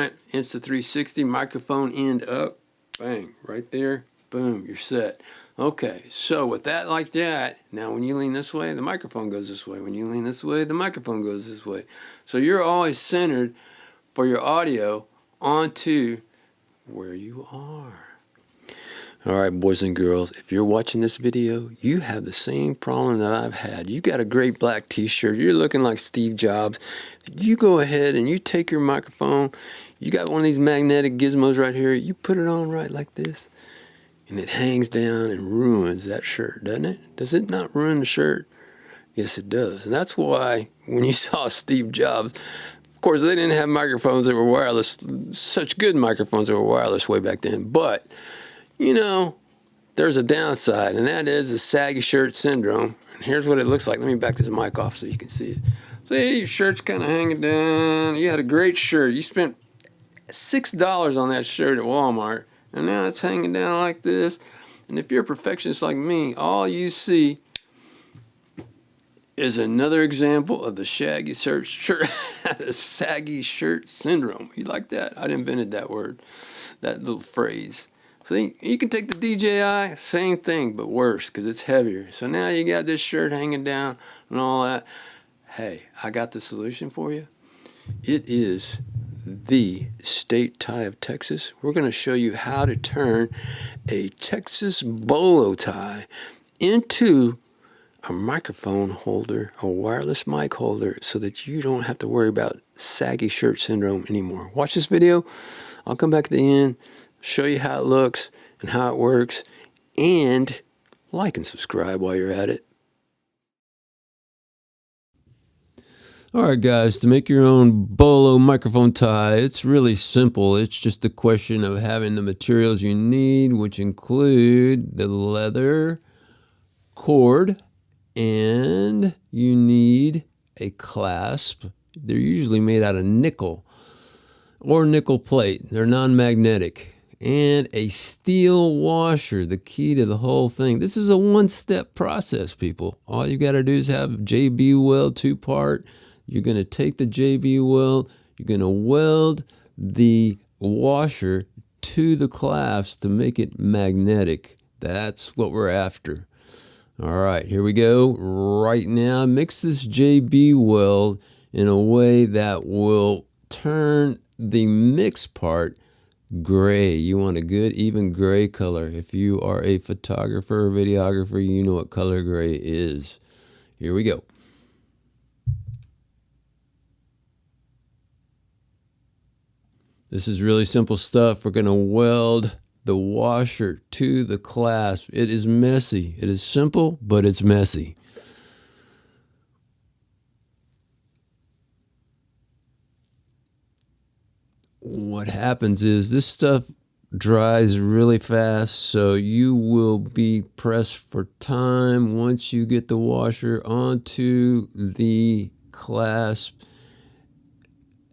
it, Insta360, microphone end up, bang, right there, boom, you're set. Okay, so with that like that, now when you lean this way, the microphone goes this way. When you lean this way, the microphone goes this way. So you're always centered for your audio onto where you are. All right, boys and girls, if you're watching this video, you have the same problem that I've had. You got a great black t-shirt. You're looking like Steve Jobs. You go ahead and you take your microphone. You got one of these magnetic gizmos right here. You put it on right like this, and it hangs down and ruins that shirt, doesn't it? Does it not ruin the shirt? Yes, it does. And that's why when you saw Steve Jobs, of course, they didn't have microphones that were wireless, such good microphones that were wireless way back then. But you know, there's a downside, and that is the saggy shirt syndrome. And here's what it looks like. Let me back this mic off so you can see it. See, your shirt's kind of hanging down. You had a great shirt. You spent $6 on that shirt at Walmart, and now it's hanging down like this. And if you're a perfectionist like me, all you see is another example of the shaggy shirt, the saggy shirt syndrome. You like that? I invented that word, that little phrase. See, you can take the DJI, same thing, but worse, because it's heavier. So now you got this shirt hanging down and all that. Hey, I got the solution for you. It is the state tie of Texas. We're going to show you how to turn a Texas bolo tie into a microphone holder, a wireless mic holder, so that you don't have to worry about saggy shirt syndrome anymore. Watch this video. I'll come back at the end, show you how it looks and how it works, and like and subscribe while you're at it. Alright guys, to make your own bolo microphone tie, it's really simple. It's just a question of having the materials you need, which include the leather cord, and you need a clasp. They're usually made out of nickel or nickel plate. They're non-magnetic. And a steel washer, the key to the whole thing. This is a one-step process, people. All you got to do is have JB weld 2-part. You're going to take the JB weld, you're going to weld the washer to the clasp to make it magnetic. That's what we're after. All right, here we go. Right now, mix this JB weld in a way that will turn the mixed part gray. You want a good, even gray color. If you are a photographer or videographer, you know what color gray is. Here we go. This is really simple stuff. We're going to weld the washer to the clasp. It is messy. It is simple, but it's messy. What happens is this stuff dries really fast, so you will be pressed for time once you get the washer onto the clasp.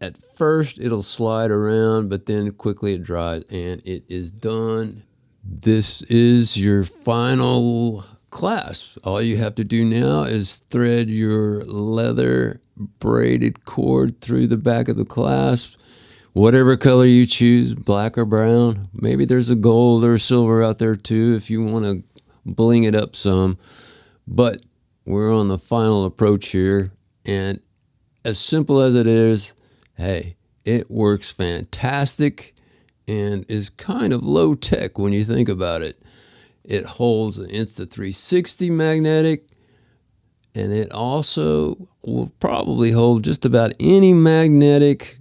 At first it'll slide around, but then quickly it dries and it is done. This is your final clasp. All you have to do now is thread your leather braided cord through the back of the clasp. Whatever color you choose, black or brown. Maybe there's a gold or silver out there too if you want to bling it up some. But we're on the final approach here, and as simple as it is, hey, it works fantastic and is kind of low tech when you think about it. It holds an Insta360 magnetic, and it also will probably hold just about any magnetic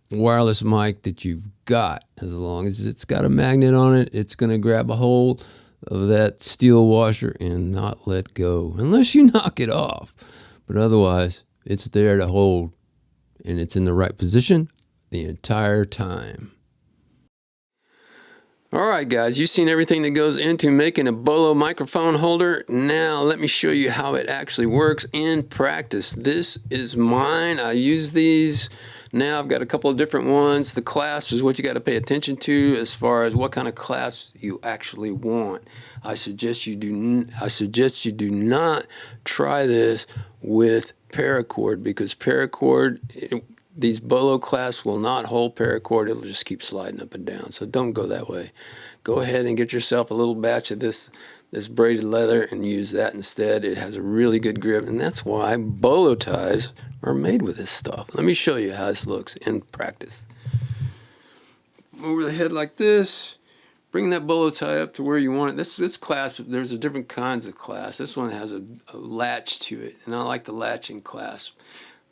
wireless mic that you've got. As long as it's got a magnet on it, it's going to grab a hold of that steel washer and not let go, unless you knock it off. But otherwise, it's there to hold, and it's in the right position the entire time. Alright guys, you've seen everything that goes into making a Bolo microphone holder. Now let me show you how it actually works in practice. This is mine. I use these. Now I've got a couple of different ones. The clasp is what you got to pay attention to as far as what kind of clasp you actually want. I suggest you do not try this with paracord, because paracord, these Bolo clasps will not hold paracord. It'll just keep sliding up and down. So don't go that way. Go ahead and get yourself a little batch of this braided leather and use that instead. It has a really good grip, and that's why bolo ties are made with this stuff. Let me show you how this looks in practice. Over the head like this. Bring that bolo tie up to where you want it. This clasp, there's a different kinds of clasp. This one has a latch to it, and I like the latching clasp.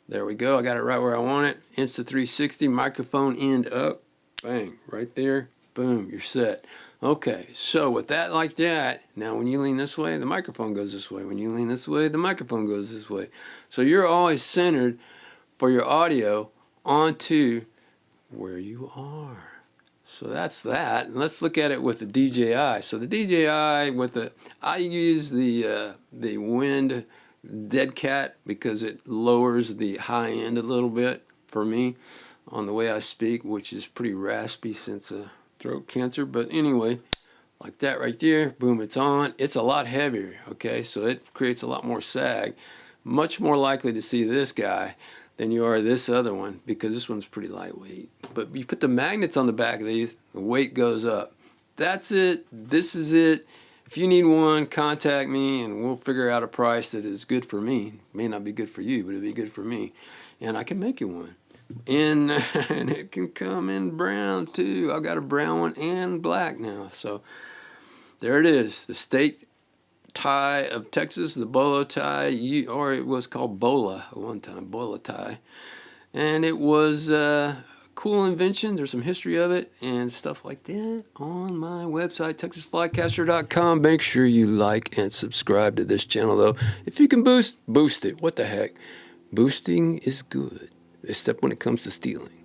There we go. I got it right where I want it. Insta360, microphone end up. Bang, right there. Boom, you're set. Okay, so with that like that, now when you lean this way, the microphone goes this way. When you lean this way, the microphone goes this way. So you're always centered for your audio onto where you are. So that's that. And let's look at it with the DJI. So the DJI I use the Wind Dead Cat because it lowers the high end a little bit for me on the way I speak, which is pretty raspy since throat cancer. But anyway, like that right there, boom, it's on. It's a lot heavier, okay? So it creates a lot more sag. Much more likely to see this guy than you are this other one because this one's pretty lightweight. But you put the magnets on the back of these, the weight goes up. That's it. This is it. If you need one, contact me and we'll figure out a price that is good for me. May not be good for you, but it'll be good for me. And I can make you one. And it can come in brown too. I've got a brown one and black now. So there it is. The state tie of Texas, the Bolo Tie, or it was called Bola at one time, Bolo Tie. And it was a cool invention. There's some history of it and stuff like that on my website, texasflycaster.com. Make sure you like and subscribe to this channel, though. If you can boost it. What the heck? Boosting is good, except when it comes to stealing.